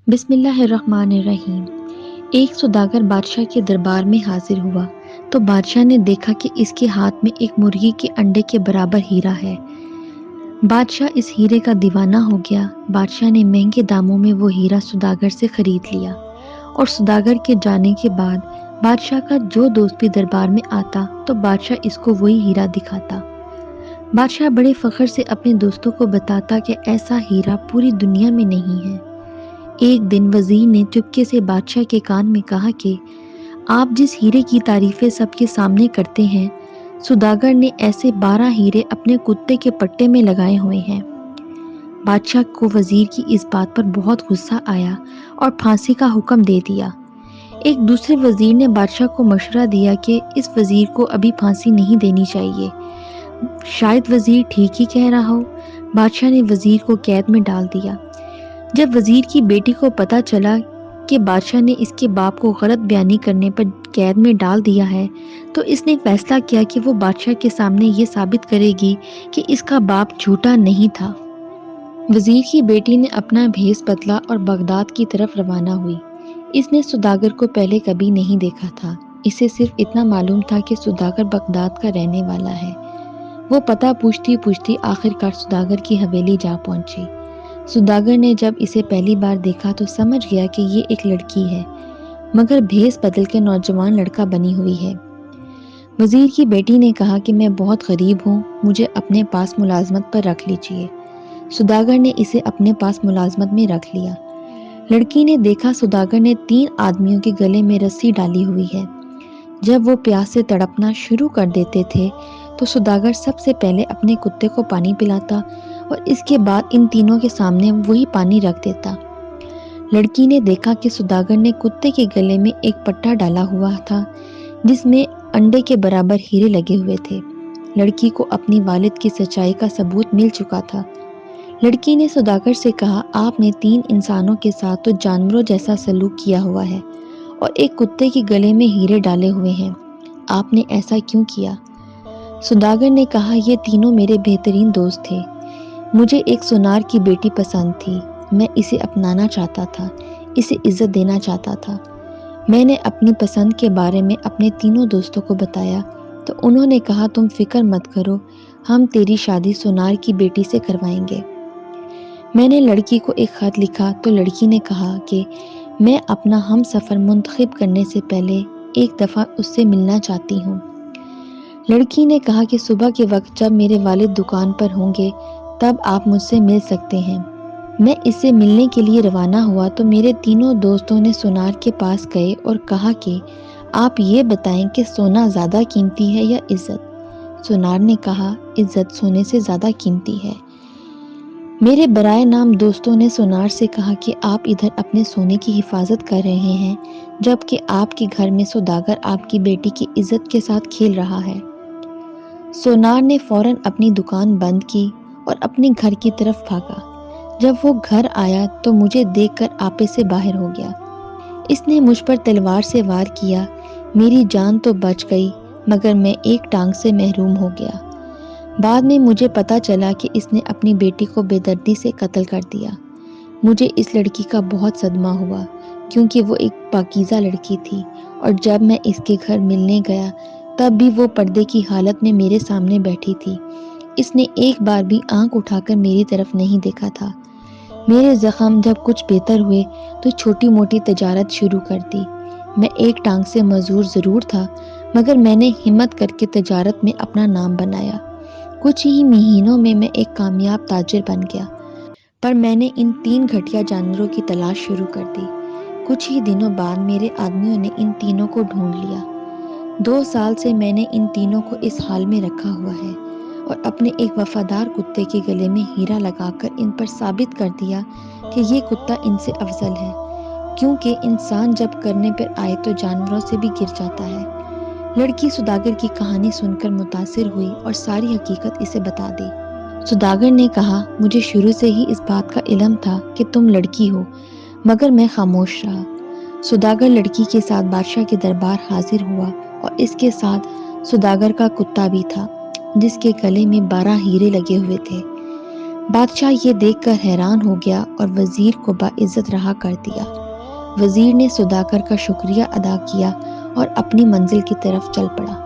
بسم اللہ الرحمن الرحیم۔ ایک سوداگر بادشاہ کے دربار میں حاضر ہوا تو بادشاہ نے دیکھا کہ اس کے ہاتھ میں ایک مرغی کے انڈے کے برابر ہیرا ہے۔ بادشاہ اس ہیرے کا دیوانہ ہو گیا۔ بادشاہ نے مہنگے داموں میں وہ ہیرا سوداگر سے خرید لیا، اور سوداگر کے جانے کے بعد بادشاہ کا جو دوست بھی دربار میں آتا تو بادشاہ اس کو وہی ہیرا دکھاتا۔ بادشاہ بڑے فخر سے اپنے دوستوں کو بتاتا کہ ایسا ہیرا پوری دنیا میں نہیں ہے۔ ایک دن وزیر نے چپکے سے بادشاہ کے کان میں کہا کہ آپ جس ہیرے کی تعریفیں سب کے سامنے کرتے ہیں، سوداگر نے ایسے 12 ہیرے اپنے کتے کے پٹے میں لگائے ہوئے ہیں۔ بادشاہ کو وزیر کی اس بات پر بہت غصہ آیا اور پھانسی کا حکم دے دیا۔ ایک دوسرے وزیر نے بادشاہ کو مشورہ دیا کہ اس وزیر کو ابھی پھانسی نہیں دینی چاہیے، شاید وزیر ٹھیک ہی کہہ رہا ہو۔ بادشاہ نے وزیر کو قید میں ڈال دیا۔ جب وزیر کی بیٹی کو پتہ چلا کہ بادشاہ نے اس کے باپ کو غلط بیانی کرنے پر قید میں ڈال دیا ہے تو اس نے فیصلہ کیا کہ وہ بادشاہ کے سامنے یہ ثابت کرے گی کہ اس کا باپ جھوٹا نہیں تھا۔ وزیر کی بیٹی نے اپنا بھیس بدلا اور بغداد کی طرف روانہ ہوئی۔ اس نے سوداگر کو پہلے کبھی نہیں دیکھا تھا۔ اسے صرف اتنا معلوم تھا کہ سوداگر بغداد کا رہنے والا ہے۔ وہ پتہ پوچھتی پوچھتی آخرکار سوداگر کی حویلی جا پہنچی۔ سوداگر نے جب اسے پہلی بار دیکھا تو سمجھ گیا کہ یہ ایک لڑکی ہے، مگر بھیس بدل کے نوجوان لڑکا بنی ہوئی ہے۔ وزیر کی بیٹی نے کہا کہ میں بہت غریب ہوں، مجھے اپنے پاس ملازمت پر رکھ لیجیے۔ سوداگر نے اسے اپنے پاس ملازمت میں رکھ لیا۔ لڑکی نے دیکھا سوداگر نے 3 آدمیوں کے گلے میں رسی ڈالی ہوئی ہے۔ جب وہ پیاس سے تڑپنا شروع کر دیتے تھے تو سوداگر سب سے پہلے اپنے کتے کو پانی پلاتا اور اس کے بعد ان تینوں کے سامنے وہی پانی رکھ دیتا۔ لڑکی نے دیکھا کہ سوداگر نے کتے کے گلے میں ایک پٹا ڈالا ہوا تھا جس میں انڈے کے برابر ہیرے لگے ہوئے تھے۔ لڑکی کو اپنی والد کی سچائی کا ثبوت مل چکا تھا۔ لڑکی نے سوداگر سے کہا، آپ نے 3 انسانوں کے ساتھ تو جانوروں جیسا سلوک کیا ہوا ہے اور ایک کتے کے گلے میں ہیرے ڈالے ہوئے ہیں، آپ نے ایسا کیوں کیا؟ سوداگر نے کہا، یہ تینوں میرے بہترین دوست تھے، مجھے ایک سونار کی بیٹی پسند تھی، میں اسے اپنانا چاہتا تھا، اسے عزت دینا چاہتا تھا۔ میں نے اپنی پسند کے بارے میں اپنے تینوں دوستوں کو بتایا تو انہوں نے کہا، تم فکر مت کرو، ہم تیری شادی سونار کی بیٹی سے کروائیں گے۔ میں نے لڑکی کو ایک خط لکھا تو لڑکی نے کہا کہ میں اپنا ہم سفر منتخب کرنے سے پہلے ایک دفعہ اس سے ملنا چاہتی ہوں۔ لڑکی نے کہا کہ صبح کے وقت جب میرے والد دکان پر ہوں گے تب آپ مجھ سے مل سکتے ہیں۔ میں اس سے ملنے کے لیے روانہ ہوا تو میرے تینوں دوستوں نے سونار کے پاس گئے اور کہا کہ آپ یہ بتائیں کہ سونا زیادہ قیمتی ہے یا عزت؟ سونار نے کہا، عزت سونے سے زیادہ قیمتی ہے۔ میرے برائے نام دوستوں نے سونار سے کہا کہ آپ ادھر اپنے سونے کی حفاظت کر رہے ہیں جبکہ آپ کے گھر میں سوداگر آپ کی بیٹی کی عزت کے ساتھ کھیل رہا ہے۔ سونار نے فوراً اپنی دکان بند کی اور اپنے گھر کی طرف بھاگا۔ جب وہ گھر آیا تو مجھے دیکھ کر آپے سے باہر ہو گیا۔ اس نے مجھ پر تلوار سے وار کیا، میری جان تو بچ گئی مگر میں ایک ٹانگ سے محروم ہو گیا۔ بعد میں مجھے پتا چلا کہ اس نے اپنی بیٹی کو بے دردی سے قتل کر دیا۔ مجھے اس لڑکی کا بہت صدمہ ہوا کیونکہ وہ ایک پاکیزہ لڑکی تھی، اور جب میں اس کے گھر ملنے گیا تب بھی وہ پردے کی حالت میں میرے سامنے بیٹھی تھی۔ اس نے ایک بار بھی آنکھ اٹھا کر میری طرف نہیں دیکھا تھا۔ میرے زخم جب کچھ بہتر ہوئے تو چھوٹی موٹی تجارت شروع کر دی۔ میں ایک ٹانگ سے معذور ضرور تھا مگر میں نے ہمت کر کے تجارت میں اپنا نام بنایا۔ کچھ ہی مہینوں میں ایک کامیاب تاجر بن گیا، پر میں نے ان 3 گھٹیا جانوروں کی تلاش شروع کر دی۔ کچھ ہی دنوں بعد میرے آدمیوں نے ان تینوں کو ڈھونڈ لیا۔ 2 سال سے میں نے ان تینوں کو اس حال میں رکھا ہوا ہے اور اپنے ایک وفادار کتے کے گلے میں ہیرا لگا کر ان پر ثابت کر دیا کہ یہ کتا ان سے افضل ہے، کیونکہ انسان جب کرنے پر آئے تو جانوروں سے بھی گر جاتا ہے۔ لڑکی سوداگر کی کہانی سن کر متاثر ہوئی اور ساری حقیقت اسے بتا دی۔ سوداگر نے کہا، مجھے شروع سے ہی اس بات کا علم تھا کہ تم لڑکی ہو، مگر میں خاموش رہا۔ سوداگر لڑکی کے ساتھ بادشاہ کے دربار حاضر ہوا اور اس کے ساتھ سوداگر کا کتا بھی تھا جس کے گلے میں 12 ہیرے لگے ہوئے تھے۔ بادشاہ یہ دیکھ کر حیران ہو گیا اور وزیر کو باعزت رہا کر دیا۔ وزیر نے سوداگر کا شکریہ ادا کیا اور اپنی منزل کی طرف چل پڑا۔